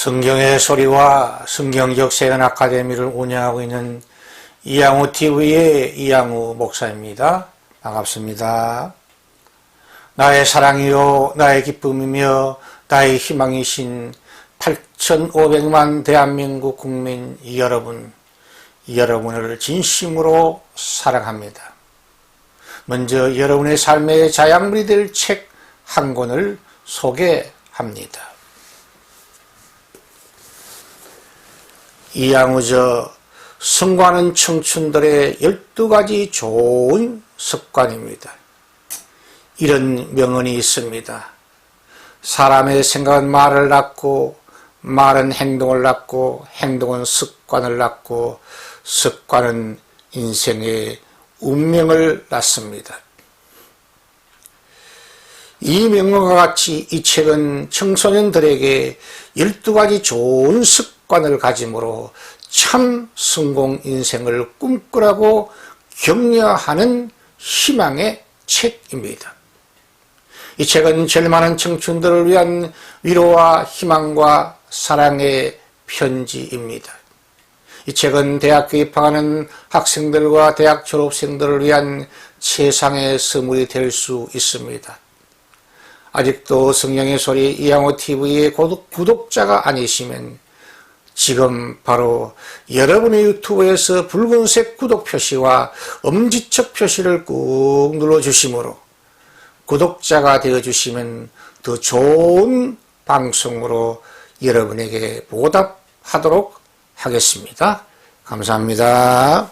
성경의 소리와 성경적 세연 아카데미를 운영하고 있는 이양우 TV의 이양우 목사입니다. 반갑습니다. 나의 사랑이요 나의 기쁨이며 나의 희망이신 8,500만 대한민국 국민 여러분을 진심으로 사랑합니다. 먼저 여러분의 삶의 자양분이 될 책 한 권을 소개합니다. 이양우저 성공하는 청춘들의 12가지 좋은 습관입니다. 이런 명언이 있습니다. 사람의 생각은 말을 낳고 말은 행동을 낳고 행동은 습관을 낳고 습관은 인생의 운명을 낳습니다. 이 명언과 같이 이 책은 청소년들에게 12가지 좋은 습관을 가짐으로 참 성공 인생을 꿈꾸라고 격려하는 희망의 책입니다. 이 책은 제일 많은 청춘들을 위한 위로와 희망과 사랑의 편지입니다. 이 책은 대학교 입학하는 학생들과 대학 졸업생들을 위한 세상의 선물이 될 수 있습니다. 아직도 성경의 소리 이양우 TV의 구독자가 아니시면 지금 바로 여러분의 유튜브에서 붉은색 구독 표시와 엄지척 표시를 꾹 눌러주시므로 구독자가 되어주시면 더 좋은 방송으로 여러분에게 보답하도록 하겠습니다. 감사합니다.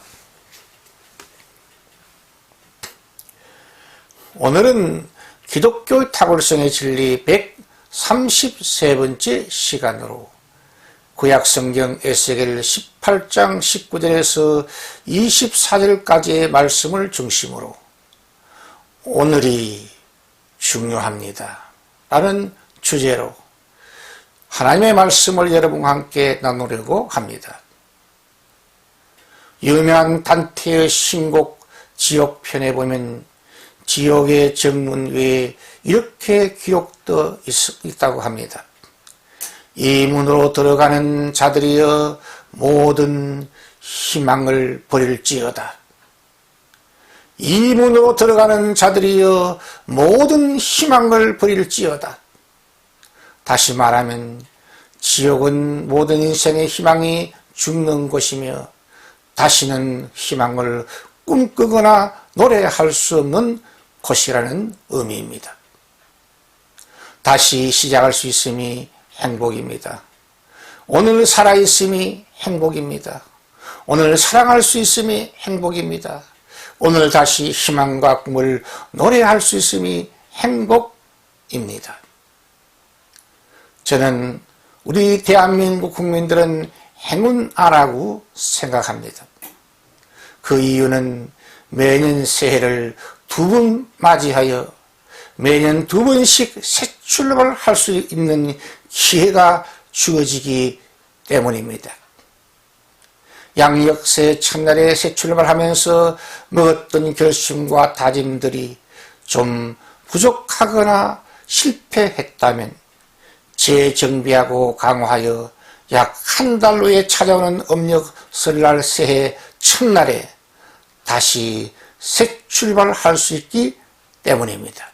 오늘은 기독교 탁월성의 진리 133번째 시간으로 구약성경 에스겔 18장 19절에서 24절까지의 말씀을 중심으로 오늘이 중요합니다 라는 주제로 하나님의 말씀을 여러분과 함께 나누려고 합니다. 유명한 단테의 신곡 지옥편에 보면 지옥의 정문 위에 이렇게 기록되어 있다고 합니다. 이 문으로 들어가는 자들이여 모든 희망을 버릴지어다. 이 문으로 들어가는 자들이여 모든 희망을 버릴지어다. 다시 말하면 지옥은 모든 인생의 희망이 죽는 곳이며 다시는 희망을 꿈꾸거나 노래할 수 없는 곳이라는 의미입니다. 다시 시작할 수 있음이 행복입니다. 오늘 살아있음이 행복입니다. 오늘 사랑할 수 있음이 행복입니다. 오늘 다시 희망과 꿈을 노래할 수 있음이 행복입니다. 저는 우리 대한민국 국민들은 행운아라고 생각합니다. 그 이유는 매년 새해를 2번 맞이하여 매년 2번씩 새 출발을 할 수 있는 기회가 주어지기 때문입니다. 양력새 첫날에 새 출발하면서 먹었던 결심과 다짐들이 좀 부족하거나 실패했다면 재정비하고 강화하여 약 한 달 후에 찾아오는 음력 설날 새해 첫날에 다시 새 출발할 수 있기 때문입니다.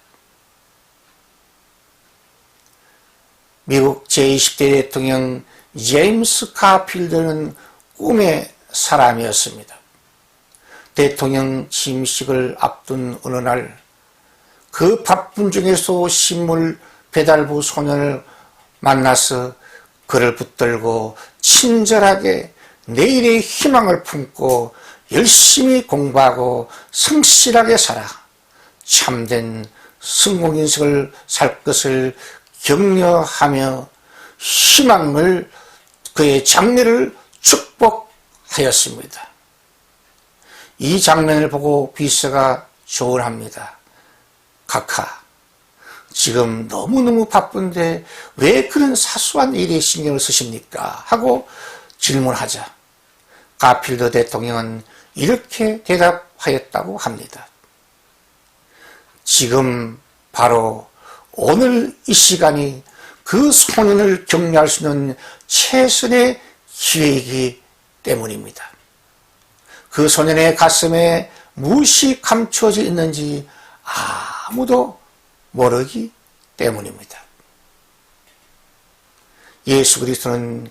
미국 제20대 대통령 제임스 가필드는 꿈의 사람이었습니다. 대통령 취임식을 앞둔 어느 날 그 바쁜 중에서 식물 배달부 소년을 만나서 그를 붙들고 친절하게 내일의 희망을 품고 열심히 공부하고 성실하게 살아 참된 성공인생을 살 것을 격려하며 희망을 그의 장래를 축복하였습니다. 이 장면을 보고 비서가 조언합니다. 카카, 지금 너무너무 바쁜데 왜 그런 사소한 일에 신경을 쓰십니까? 하고 질문하자 가필드 대통령은 이렇게 대답하였다고 합니다. 지금 바로 오늘 이 시간이 그 소년을 격려할 수 있는 최선의 기회이기 때문입니다. 그 소년의 가슴에 무엇이 감춰져 있는지 아무도 모르기 때문입니다. 예수 그리스도는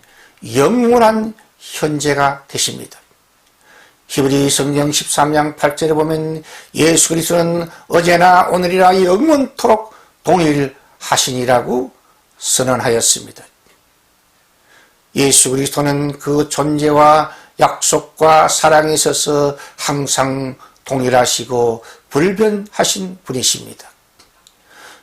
영원한 현재가 되십니다. 히브리 성경 13장 8절에 보면 예수 그리스도는 어제나 오늘이라 영원토록 동일하시니라고 선언하였습니다. 예수 그리스도는 그 존재와 약속과 사랑에 있어서 항상 동일하시고 불변하신 분이십니다.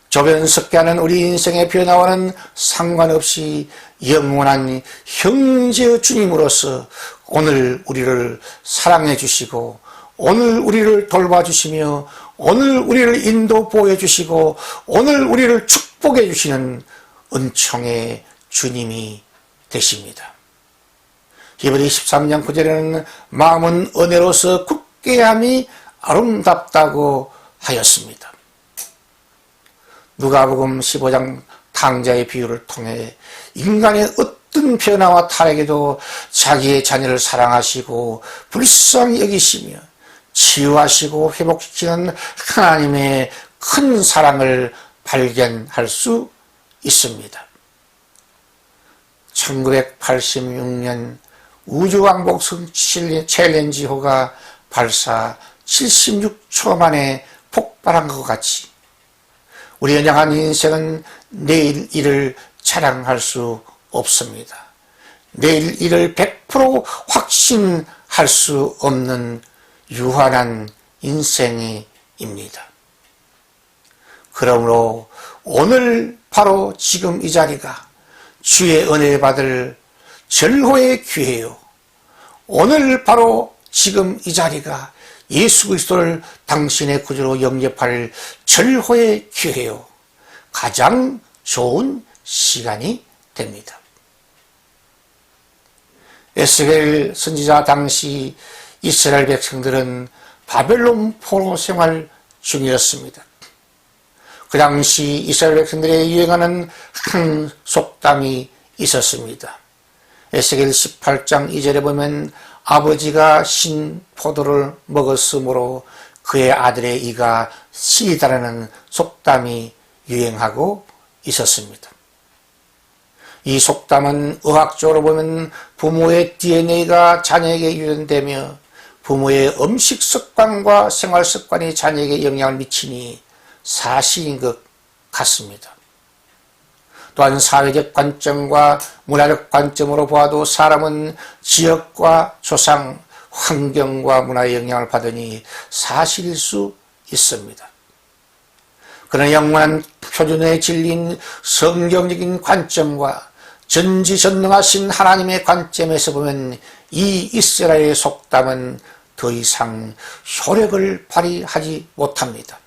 조변석계하는 우리 인생의 변화와는 상관없이 영원한 형제의 주님으로서 오늘 우리를 사랑해 주시고 오늘 우리를 돌봐주시며 오늘 우리를 인도 보호해 주시고 오늘 우리를 축복해 주시는 은총의 주님이 되십니다. 히브리 13장 9절에는 마음은 은혜로서 굳게 함이 아름답다고 하였습니다. 누가복음 15장 탕자의 비유를 통해 인간의 어떤 변화와 타락에도 자기의 자녀를 사랑하시고 불쌍히 여기시며 치유하시고 회복시키는 하나님의 큰 사랑을 발견할 수 있습니다. 1986년 우주왕복선 챌린지호가 발사 76초 만에 폭발한 것 같이 우리 연약한 인생은 내일 일을 자랑할 수 없습니다. 내일 일을 100% 확신할 수 없는 유한한 인생입니다. 그러므로 오늘 바로 지금 이 자리가 주의 은혜 받을 절호의 기회요. 오늘 바로 지금 이 자리가 예수 그리스도를 당신의 구주로 영접할 절호의 기회요. 가장 좋은 시간이 됩니다. 에스겔 선지자 당시 이스라엘 백성들은 바벨론 포로 생활 중이었습니다. 그 당시 이스라엘 백성들의 유행하는 한 속담이 있었습니다. 에스겔 18장 2절에 보면 아버지가 신 포도를 먹었으므로 그의 아들의 이가 시리다라는 속담이 유행하고 있었습니다. 이 속담은 의학적으로 보면 부모의 DNA가 자녀에게 유전되며 부모의 음식 습관과 생활 습관이 자녀에게 영향을 미치니 사실인 것 같습니다. 또한 사회적 관점과 문화적 관점으로 보아도 사람은 지역과 조상, 환경과 문화의 영향을 받으니 사실일 수 있습니다. 그러나 영원한 표준의 진리인 성경적인 관점과 전지전능하신 하나님의 관점에서 보면 이 이스라엘의 속담은 더 이상 효력을 발휘하지 못합니다.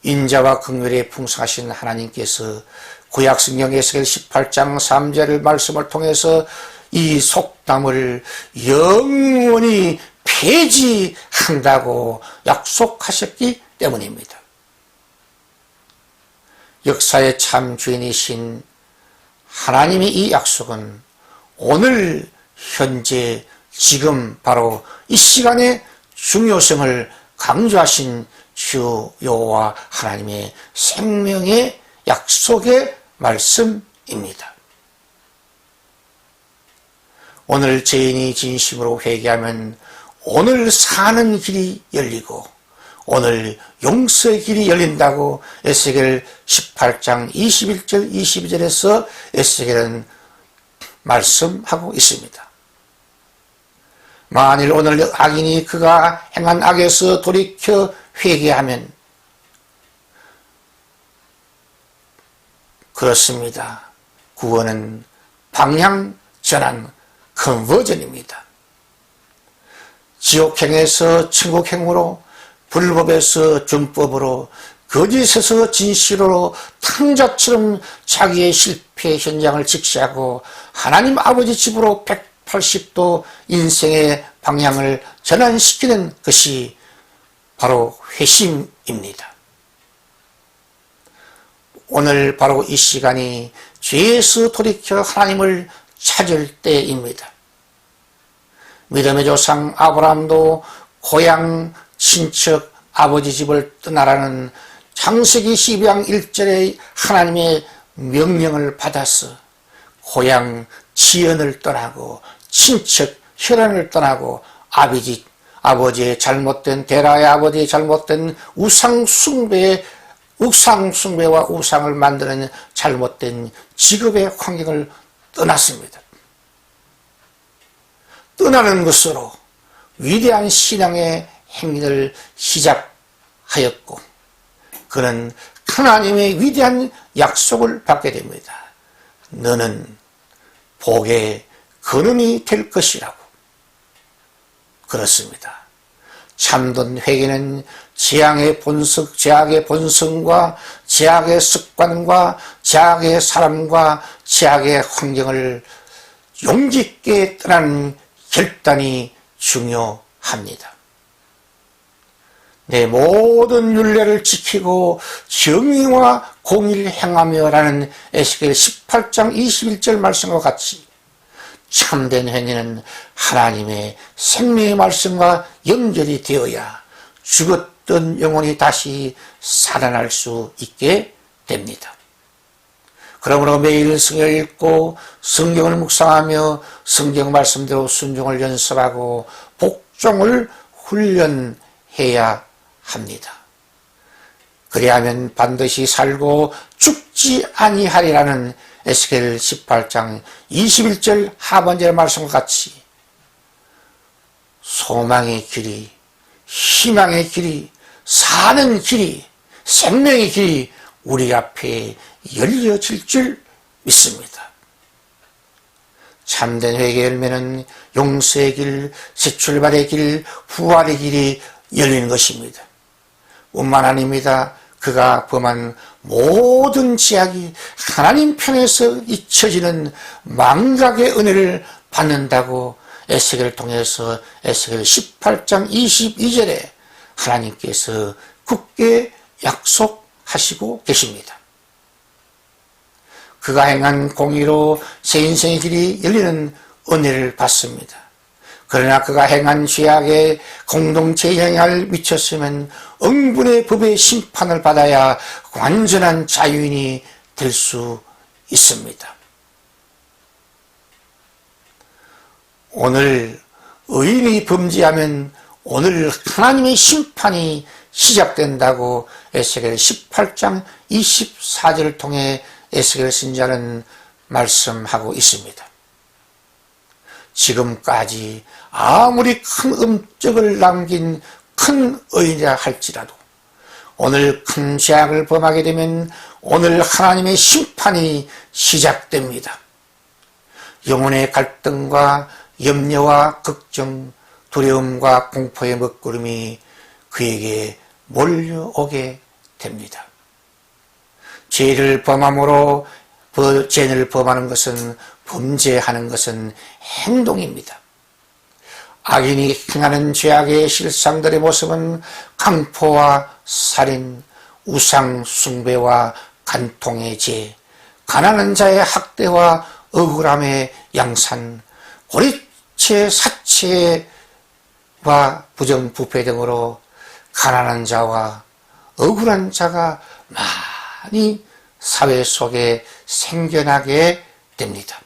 인자와 긍휼에 풍성하신 하나님께서 구약성경 에스겔 18장 3절의 말씀을 통해서 이 속담을 영원히 폐지한다고 약속하셨기 때문입니다. 역사의 참 주인이신 하나님의 이 약속은 오늘 현재 지금 바로 이 시간의 중요성을 강조하신 주 여호와 하나님의 생명의 약속의 말씀입니다. 오늘 죄인이 진심으로 회개하면 오늘 사는 길이 열리고 오늘 용서의 길이 열린다고 에스겔 18장 21절 22절에서 에스겔은 말씀하고 있습니다. 만일 오늘 악인이 그가 행한 악에서 돌이켜 회개하면 그렇습니다. 구원은 방향 전환 컨버전입니다. 지옥행에서 천국행으로 불법에서 준법으로 거짓에서 진실로 탕자처럼 자기의 실패 현장을 직시하고 하나님 아버지 집으로 180도 인생의 방향을 전환시키는 것이 바로 회심입니다. 오늘 바로 이 시간이 죄에서 돌이켜 하나님을 찾을 때입니다. 믿음의 조상 아브라함도 고향 친척 아버지 집을 떠나라는 창세기 12장 1절의 하나님의 명령을 받아서 고향 지연을 떠나고 친척 혈연을 떠나고 아버지의 잘못된 데라의 아버지의 잘못된 우상 숭배와 우상을 만드는 잘못된 직업의 환경을 떠났습니다. 떠나는 것으로 위대한 신앙의 행위를 시작하였고 그는 하나님의 위대한 약속을 받게 됩니다. 너는 복의 근원이 될 것이라고. 그렇습니다. 참된 회개는 죄악의 본성과 죄악의 습관과 죄악의 사람과 죄악의 환경을 용기 있게 떠나는 결단이 중요합니다. 내 모든 율례를 지키고 정의와 공의를 행하며 라는 에스겔 18장 21절 말씀과 같이 참된 회개는 하나님의 생명의 말씀과 연결이 되어야 죽었던 영혼이 다시 살아날 수 있게 됩니다. 그러므로 매일 성경을 읽고 성경을 묵상하며 성경 말씀대로 순종을 연습하고 복종을 훈련해야 합니다. 그리하면 반드시 살고 죽지 아니하리라는 에스겔 18장 21절 하반절의 말씀과 같이 소망의 길이, 희망의 길이, 사는 길이, 생명의 길이 우리 앞에 열려질 줄 믿습니다. 참된 회개의 열매는 용서의 길, 새 출발의 길, 부활의 길이 열리는 것입니다. 뿐만 아닙니다. 그가 범한 모든 죄악이 하나님 편에서 잊혀지는 망각의 은혜를 받는다고 에스겔을 통해서 에스겔 18장 22절에 하나님께서 굳게 약속하시고 계십니다. 그가 행한 공의로 새 인생의 길이 열리는 은혜를 받습니다. 그러나 그가 행한 죄악에 공동체의 영향을 미쳤으면 응분의 법의 심판을 받아야 완전한 자유인이 될 수 있습니다. 오늘 의인이 범죄하면 오늘 하나님의 심판이 시작된다고 에스겔 18장 24절을 통해 에스겔 선지자는 말씀하고 있습니다. 지금까지 아무리 큰 업적을 남긴 큰 의인이라 할지라도 오늘 큰 죄악을 범하게 되면 오늘 하나님의 심판이 시작됩니다. 영혼의 갈등과 염려와 걱정, 두려움과 공포의 먹구름이 그에게 몰려오게 됩니다. 죄를 범함으로 죄를 범하는 것은 범죄하는 것은 행동입니다. 악인이 행하는 죄악의 실상들의 모습은 강포와 살인, 우상 숭배와 간통의 죄, 가난한 자의 학대와 억울함의 양산, 고리체 사체와 부정부패 등으로 가난한 자와 억울한 자가 많이 사회 속에 생겨나게 됩니다.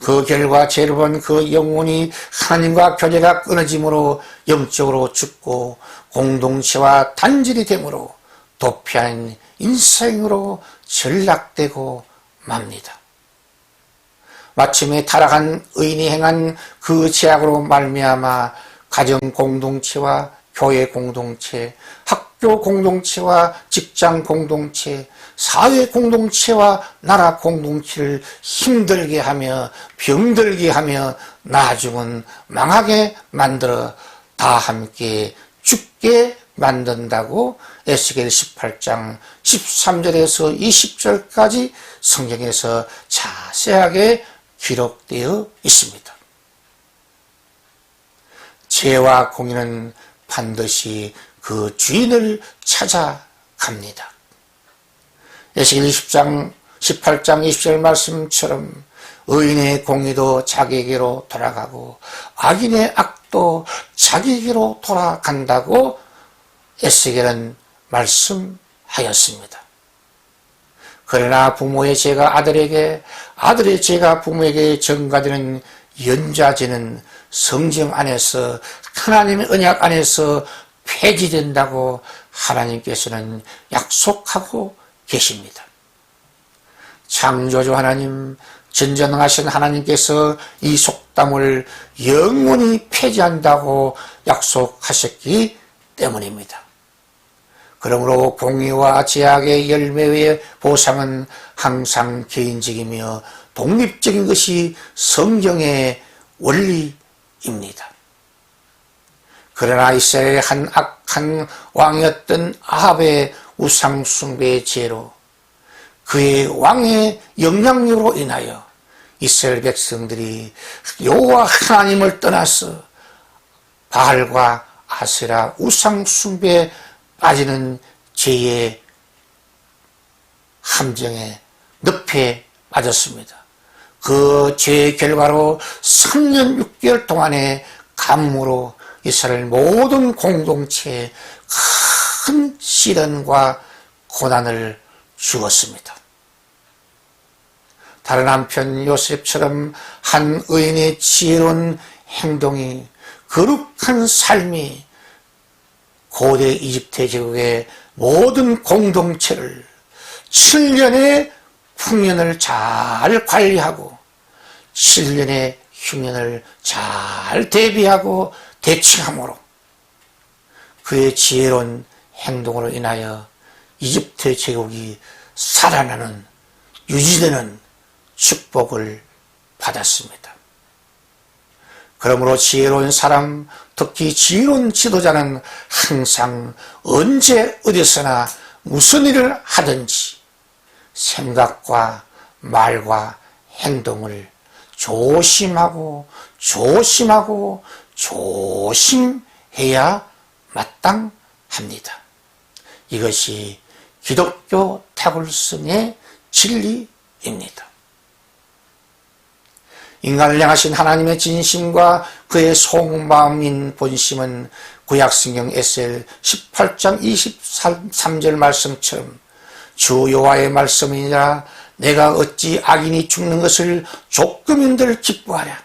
그 결과 죄를 본 그 영혼이 하나님과 교제가 끊어짐으로 영적으로 죽고 공동체와 단절이 되므로 도피한 인생으로 전락되고 맙니다. 마침내 타락한 의인이 행한 그 죄악으로 말미암아 가정 공동체와 교회 공동체, 학교 공동체와 직장 공동체, 사회 공동체와 나라 공동체를 힘들게 하며 병들게 하며 나중은 망하게 만들어 다 함께 죽게 만든다고 에스겔 18장 13절에서 20절까지 성경에서 자세하게 기록되어 있습니다. 죄와 공의는 반드시 그 주인을 찾아갑니다. 에스겔 18장 20절 말씀처럼 의인의 공의도 자기에게로 돌아가고 악인의 악도 자기에게로 돌아간다고 에스겔은 말씀하였습니다. 그러나 부모의 죄가 아들에게, 아들의 죄가 부모에게 전가되는 연좌제는 성경 안에서, 하나님의 언약 안에서 폐지된다고 하나님께서는 약속하고 계십니다. 창조주 하나님, 전전하신 하나님께서 이 속담을 영원히 폐지한다고 약속하셨기 때문입니다. 그러므로 공의와 제약의 열매의 보상은 항상 개인적이며 독립적인 것이 성경의 원리입니다. 그러나 이스라엘의 한 악한 왕이었던 아합의 우상 숭배의 죄로, 그의 왕의 영향력으로 인하여 이스라엘 백성들이 여호와 하나님을 떠나서 바알과 아세라 우상 숭배에 빠지는 죄의 함정에 늪에 빠졌습니다. 그 죄의 결과로 3년 6개월 동안의 가뭄으로 이스라엘 모든 공동체에 큰 시련과 고난을 주었습니다. 다른 한편 요셉처럼 한 의인의 지혜로운 행동이, 거룩한 삶이 고대 이집트 제국의 모든 공동체를 7년의 풍년을 잘 관리하고 7년의 흉년을 잘 대비하고 대처함으로 그의 지혜로운 행동으로 인하여 이집트 제국이 살아나는, 유지되는 축복을 받았습니다. 그러므로 지혜로운 사람, 특히 지혜로운 지도자는 항상 언제 어디서나 무슨 일을 하든지 생각과 말과 행동을 조심하고 조심하고 조심해야 마땅합니다. 이것이 기독교 타굴성의 진리입니다. 인간을 향하신 하나님의 진심과 그의 속마음인 본심은 구약성경 에스겔 18장 23절 말씀처럼 주 여호와의 말씀이니라. 내가 어찌 악인이 죽는 것을 조금인들 기뻐하랴.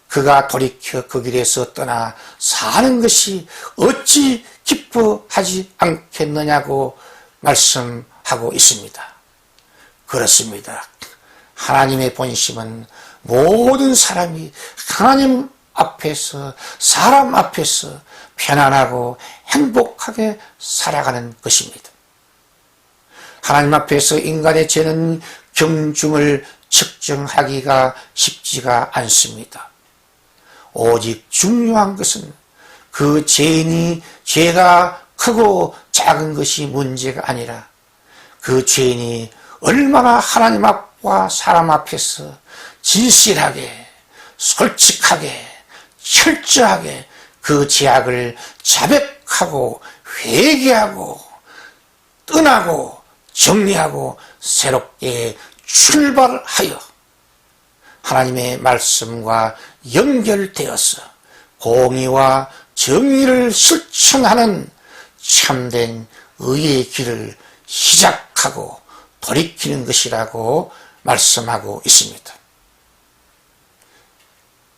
그가 돌이켜 그 길에서 떠나 사는 것이 어찌 기뻐하지 않겠느냐고 말씀하고 있습니다. 그렇습니다. 하나님의 본심은 모든 사람이 하나님 앞에서, 사람 앞에서 편안하고 행복하게 살아가는 것입니다. 하나님 앞에서 인간의 죄는 경중을 측정하기가 쉽지가 않습니다. 오직 중요한 것은 그 죄인이 죄가 크고 작은 것이 문제가 아니라 그 죄인이 얼마나 하나님 앞과 사람 앞에서 진실하게, 솔직하게, 철저하게 그 죄악을 자백하고 회개하고 떠나고 정리하고 새롭게 출발하여 하나님의 말씀과 연결되어서 공의와 정의를 실천하는 참된 의의 길을 시작하고 돌이키는 것이라고 말씀하고 있습니다.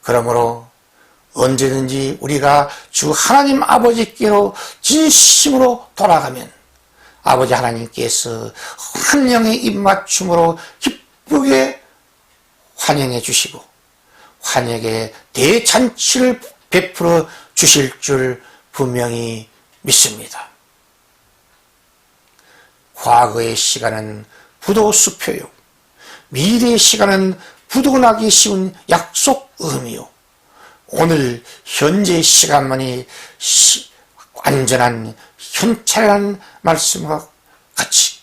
그러므로 언제든지 우리가 주 하나님 아버지께로 진심으로 돌아가면 아버지 하나님께서 환영의 입맞춤으로 기쁘게 환영해 주시고 환영의 대잔치를 베풀어 주실 줄 분명히 믿습니다. 과거의 시간은 부도수표요, 미래의 시간은 부도나기 쉬운 약속음이요, 오늘 현재의 시간만이 완전한 현찰이라는 말씀과 같이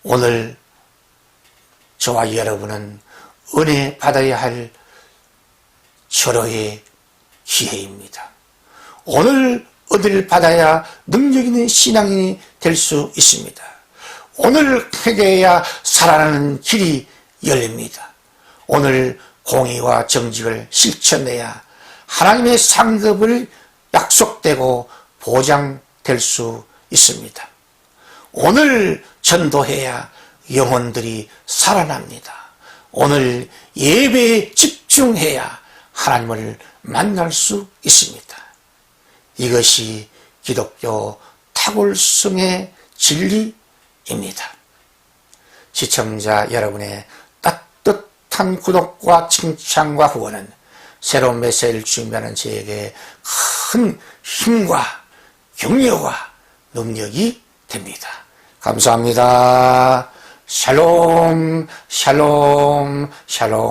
오늘 저와 여러분은 은혜 받아야 할 절호의 기회입니다. 오늘 은혜를 받아야 능력 있는 신앙인이 될 수 있습니다. 오늘 회개해야 살아나는 길이 열립니다. 오늘 공의와 정직을 실천해야 하나님의 상급을 약속되고 보장될 수 있습니다. 오늘 전도해야 영혼들이 살아납니다. 오늘 예배에 집중해야 하나님을 만날 수 있습니다. 이것이 기독교 탁월성의 진리입니다. 시청자 여러분의 따뜻한 구독과 칭찬과 후원은 새로운 메시지를 준비하는 저에게 큰 힘과 격려와 능력이 됩니다. 감사합니다. 샬롬, 샬롬, 샬롬.